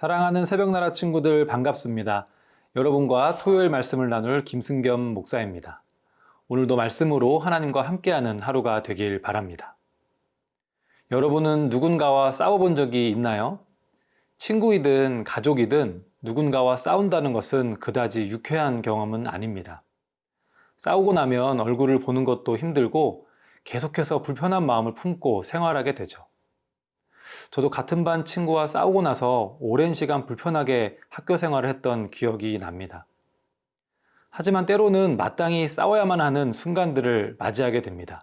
사랑하는 새벽나라 친구들 반갑습니다. 여러분과 토요일 말씀을 나눌 김승겸 목사입니다. 오늘도 말씀으로 하나님과 함께하는 하루가 되길 바랍니다. 여러분은 누군가와 싸워본 적이 있나요? 친구이든 가족이든 누군가와 싸운다는 것은 그다지 유쾌한 경험은 아닙니다. 싸우고 나면 얼굴을 보는 것도 힘들고 계속해서 불편한 마음을 품고 생활하게 되죠. 저도 같은 반 친구와 싸우고 나서 오랜 시간 불편하게 학교 생활을 했던 기억이 납니다. 하지만 때로는 마땅히 싸워야만 하는 순간들을 맞이하게 됩니다.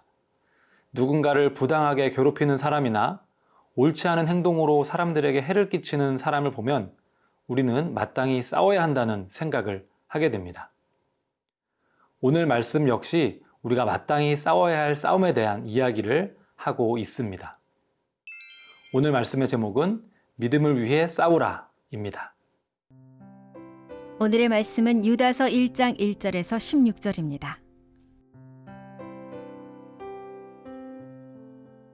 누군가를 부당하게 괴롭히는 사람이나 옳지 않은 행동으로 사람들에게 해를 끼치는 사람을 보면 우리는 마땅히 싸워야 한다는 생각을 하게 됩니다. 오늘 말씀 역시 우리가 마땅히 싸워야 할 싸움에 대한 이야기를 하고 있습니다. 오늘 말씀의 제목은 믿음을 위해 싸우라입니다. 오늘의 말씀은 유다서 1장 1절에서 16절입니다.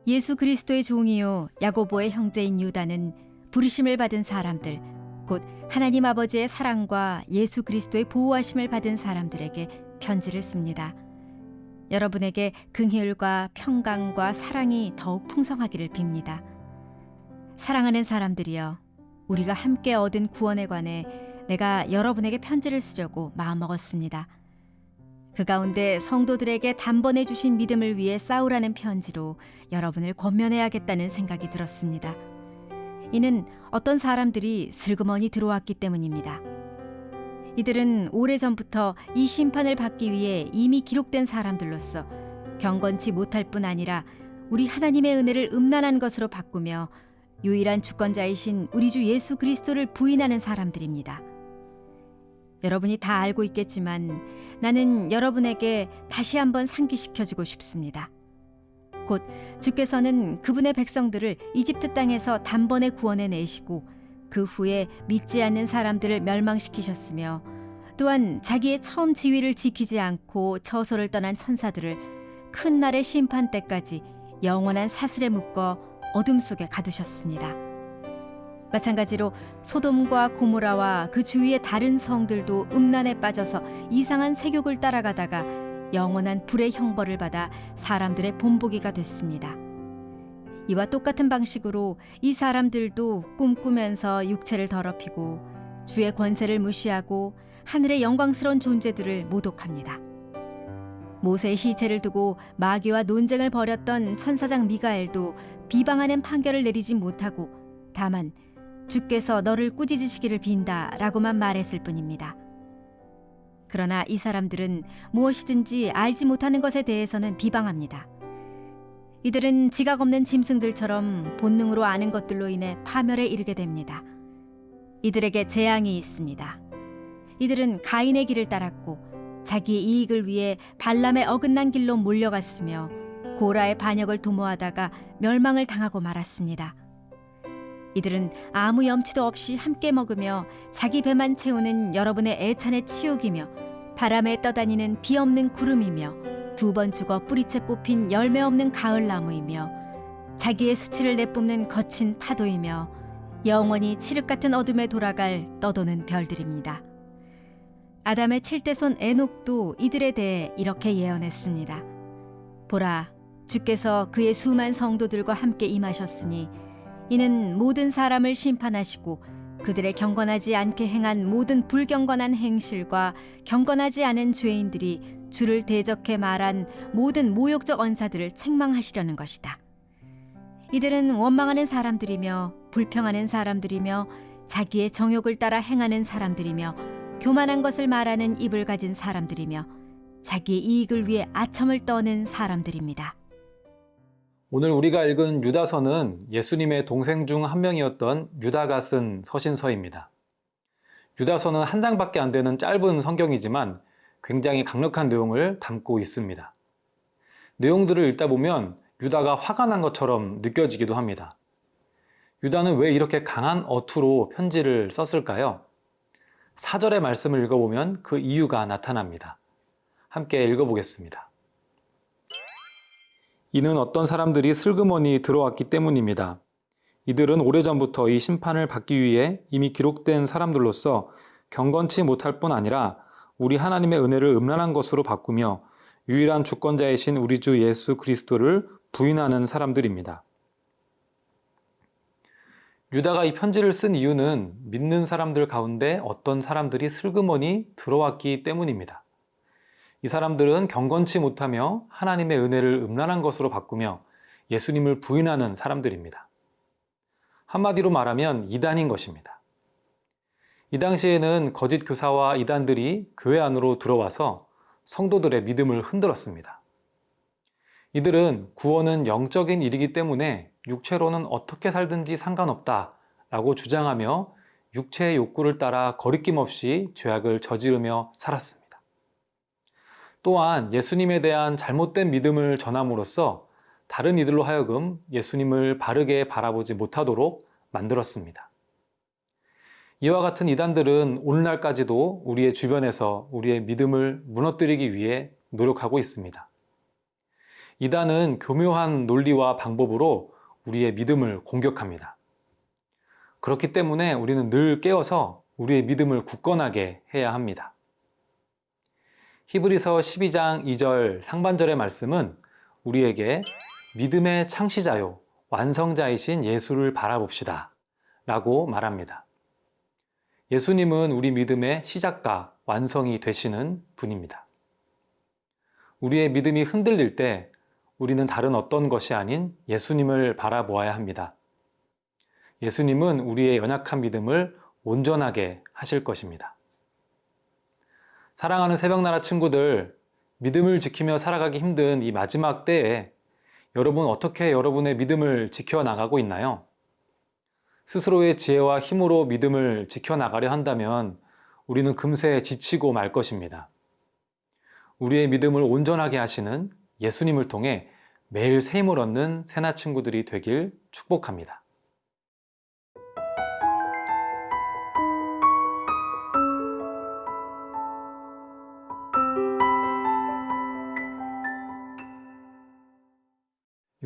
예수 그리스도의 종이요 야고보의 형제인 유다는 부르심을 받은 사람들, 곧 하나님 아버지의 사랑과 예수 그리스도의 보호하심을 받은 사람들에게 편지를 씁니다. 여러분에게 긍휼과 평강과 사랑이 더욱 풍성하기를 빕니다. 사랑하는 사람들이여, 우리가 함께 얻은 구원에 관해 내가 여러분에게 편지를 쓰려고 마음먹었습니다. 그 가운데 성도들에게 단번에 주신 믿음을 위해 싸우라는 편지로 여러분을 권면해야겠다는 생각이 들었습니다. 이는 어떤 사람들이 슬그머니 들어왔기 때문입니다. 이들은 오래전부터 이 심판을 받기 위해 이미 기록된 사람들로서 경건치 못할 뿐 아니라 우리 하나님의 은혜를 음란한 것으로 바꾸며 유일한 주권자이신 우리 주 예수 그리스도를 부인하는 사람들입니다. 여러분이 다 알고 있겠지만 나는 여러분에게 다시 한번 상기시켜주고 싶습니다. 곧 주께서는 그분의 백성들을 이집트 땅에서 단번에 구원해 내시고 그 후에 믿지 않는 사람들을 멸망시키셨으며 또한 자기의 처음 지위를 지키지 않고 처소를 떠난 천사들을 큰 날의 심판 때까지 영원한 사슬에 묶어 어둠 속에 가두셨습니다. 마찬가지로 소돔과 고모라와 그 주위의 다른 성들도 음란에 빠져서 이상한 세욕을 따라가다가 영원한 불의 형벌을 받아 사람들의 본보기가 됐습니다. 이와 똑같은 방식으로 이 사람들도 꿈꾸면서 육체를 더럽히고 주의 권세를 무시하고 하늘의 영광스러운 존재들을 모독합니다. 모세의 시체를 두고 마귀와 논쟁을 벌였던 천사장 미가엘도 비방하는 판결을 내리지 못하고 다만 주께서 너를 꾸짖으시기를 빈다 라고만 말했을 뿐입니다. 그러나 이 사람들은 무엇이든지 알지 못하는 것에 대해서는 비방합니다. 이들은 지각 없는 짐승들처럼 본능으로 아는 것들로 인해 파멸에 이르게 됩니다. 이들에게 재앙이 있습니다. 이들은 가인의 길을 따랐고 자기의 이익을 위해 발람의 어긋난 길로 몰려갔으며 고라의 반역을 도모하다가 멸망을 당하고 말았습니다. 이들은 아무 염치도 없이 함께 먹으며 자기 배만 채우는 여러분의 애찬의 치욕이며 바람에 떠다니는 비 없는 구름이며 두 번 죽어 뿌리채 뽑힌 열매 없는 가을나무이며 자기의 수치를 내뿜는 거친 파도이며 영원히 칠흑 같은 어둠에 돌아갈 떠도는 별들입니다. 아담의 7대손 에녹도 이들에 대해 이렇게 예언했습니다. 보라, 주께서 그의 수많은 성도들과 함께 임하셨으니 이는 모든 사람을 심판하시고 그들의 경건하지 않게 행한 모든 불경건한 행실과 경건하지 않은 죄인들이 주를 대적해 말한 모든 모욕적 언사들을 책망하시려는 것이다. 이들은 원망하는 사람들이며 불평하는 사람들이며 자기의 정욕을 따라 행하는 사람들이며 교만한 것을 말하는 입을 가진 사람들이며 자기의 이익을 위해 아첨을 떠는 사람들입니다. 오늘 우리가 읽은 유다서는 예수님의 동생 중 한 명이었던 유다가 쓴 서신서입니다. 유다서는 한 장밖에 안 되는 짧은 성경이지만 굉장히 강력한 내용을 담고 있습니다. 내용들을 읽다 보면 유다가 화가 난 것처럼 느껴지기도 합니다. 유다는 왜 이렇게 강한 어투로 편지를 썼을까요? 4절의 말씀을 읽어보면 그 이유가 나타납니다. 함께 읽어보겠습니다. 이는 어떤 사람들이 슬그머니 들어왔기 때문입니다. 이들은 오래전부터 이 심판을 받기 위해 이미 기록된 사람들로서 경건치 못할 뿐 아니라 우리 하나님의 은혜를 음란한 것으로 바꾸며 유일한 주권자이신 우리 주 예수 그리스도를 부인하는 사람들입니다. 유다가 이 편지를 쓴 이유는 믿는 사람들 가운데 어떤 사람들이 슬그머니 들어왔기 때문입니다. 이 사람들은 경건치 못하며 하나님의 은혜를 음란한 것으로 바꾸며 예수님을 부인하는 사람들입니다. 한마디로 말하면 이단인 것입니다. 이 당시에는 거짓 교사와 이단들이 교회 안으로 들어와서 성도들의 믿음을 흔들었습니다. 이들은 구원은 영적인 일이기 때문에 육체로는 어떻게 살든지 상관없다라고 주장하며 육체의 욕구를 따라 거리낌 없이 죄악을 저지르며 살았습니다. 또한 예수님에 대한 잘못된 믿음을 전함으로써 다른 이들로 하여금 예수님을 바르게 바라보지 못하도록 만들었습니다. 이와 같은 이단들은 오늘날까지도 우리의 주변에서 우리의 믿음을 무너뜨리기 위해 노력하고 있습니다. 이단은 교묘한 논리와 방법으로 우리의 믿음을 공격합니다. 그렇기 때문에 우리는 늘 깨어서 우리의 믿음을 굳건하게 해야 합니다. 히브리서 12장 2절 상반절의 말씀은 우리에게 믿음의 창시자요 완성자이신 예수를 바라봅시다 라고 말합니다. 예수님은 우리 믿음의 시작과 완성이 되시는 분입니다. 우리의 믿음이 흔들릴 때 우리는 다른 어떤 것이 아닌 예수님을 바라보아야 합니다. 예수님은 우리의 연약한 믿음을 온전하게 하실 것입니다. 사랑하는 새벽나라 친구들, 믿음을 지키며 살아가기 힘든 이 마지막 때에 여러분 어떻게 여러분의 믿음을 지켜나가고 있나요? 스스로의 지혜와 힘으로 믿음을 지켜나가려 한다면 우리는 금세 지치고 말 것입니다. 우리의 믿음을 온전하게 하시는 예수님을 통해 매일 새 힘을 얻는 새나 친구들이 되길 축복합니다.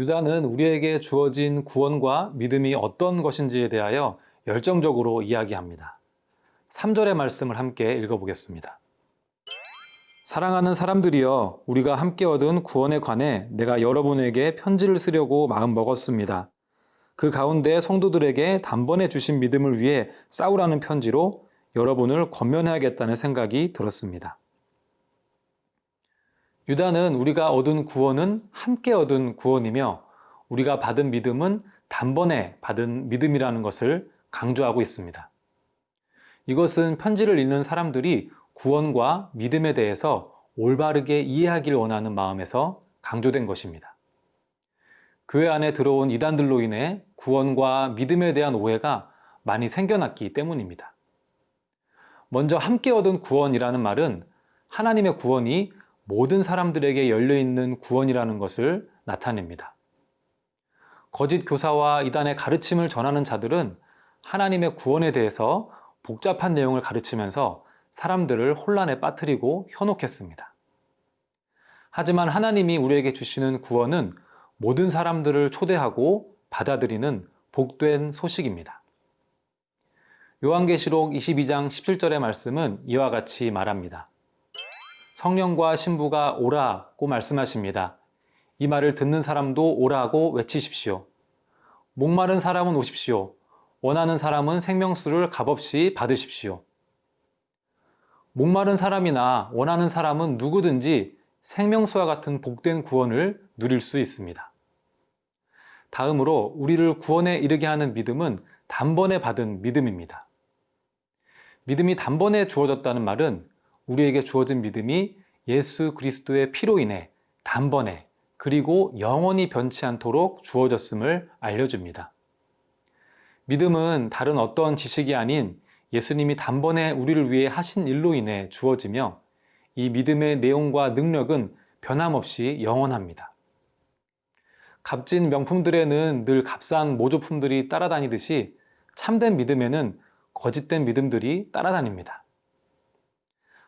유다는 우리에게 주어진 구원과 믿음이 어떤 것인지에 대하여 열정적으로 이야기합니다. 3절의 말씀을 함께 읽어보겠습니다. 사랑하는 사람들이여, 우리가 함께 얻은 구원에 관해 내가 여러분에게 편지를 쓰려고 마음먹었습니다. 그 가운데 성도들에게 단번에 주신 믿음을 위해 싸우라는 편지로 여러분을 권면해야겠다는 생각이 들었습니다. 유다는 우리가 얻은 구원은 함께 얻은 구원이며 우리가 받은 믿음은 단번에 받은 믿음이라는 것을 강조하고 있습니다. 이것은 편지를 읽는 사람들이 구원과 믿음에 대해서 올바르게 이해하길 원하는 마음에서 강조된 것입니다. 교회 안에 들어온 이단들로 인해 구원과 믿음에 대한 오해가 많이 생겨났기 때문입니다. 먼저 함께 얻은 구원이라는 말은 하나님의 구원이 모든 사람들에게 열려있는 구원이라는 것을 나타냅니다. 거짓 교사와 이단의 가르침을 전하는 자들은 하나님의 구원에 대해서 복잡한 내용을 가르치면서 사람들을 혼란에 빠뜨리고 현혹했습니다. 하지만 하나님이 우리에게 주시는 구원은 모든 사람들을 초대하고 받아들이는 복된 소식입니다. 요한계시록 22장 17절의 말씀은 이와 같이 말합니다. 성령과 신부가 오라고 말씀하십니다. 이 말을 듣는 사람도 오라고 외치십시오. 목마른 사람은 오십시오. 원하는 사람은 생명수를 값없이 받으십시오. 목마른 사람이나 원하는 사람은 누구든지 생명수와 같은 복된 구원을 누릴 수 있습니다. 다음으로 우리를 구원에 이르게 하는 믿음은 단번에 받은 믿음입니다. 믿음이 단번에 주어졌다는 말은 우리에게 주어진 믿음이 예수 그리스도의 피로 인해 단번에 그리고 영원히 변치 않도록 주어졌음을 알려줍니다. 믿음은 다른 어떤 지식이 아닌 예수님이 단번에 우리를 위해 하신 일로 인해 주어지며 이 믿음의 내용과 능력은 변함없이 영원합니다. 값진 명품들에는 늘 값싼 모조품들이 따라다니듯이 참된 믿음에는 거짓된 믿음들이 따라다닙니다.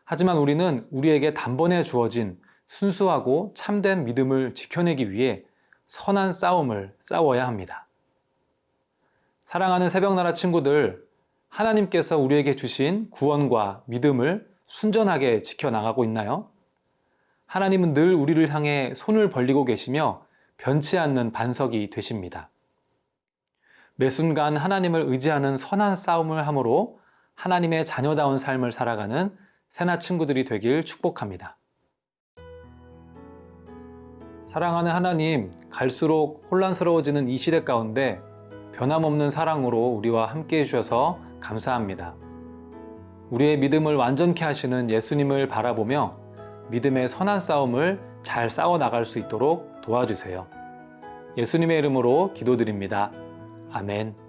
하지만 우리는 우리에게 단번에 주어진 순수하고 참된 믿음을 지켜내기 위해 선한 싸움을 싸워야 합니다. 사랑하는 새벽나라 친구들, 하나님께서 우리에게 주신 구원과 믿음을 순전하게 지켜나가고 있나요? 하나님은 늘 우리를 향해 손을 벌리고 계시며 변치 않는 반석이 되십니다. 매 순간 하나님을 의지하는 선한 싸움을 함으로 하나님의 자녀다운 삶을 살아가는 새나 친구들이 되길 축복합니다. 사랑하는 하나님, 갈수록 혼란스러워지는 이 시대 가운데 변함없는 사랑으로 우리와 함께 해주셔서 감사합니다. 우리의 믿음을 완전케 하시는 예수님을 바라보며 믿음의 선한 싸움을 잘 싸워 나갈 수 있도록 도와주세요. 예수님의 이름으로 기도드립니다. 아멘.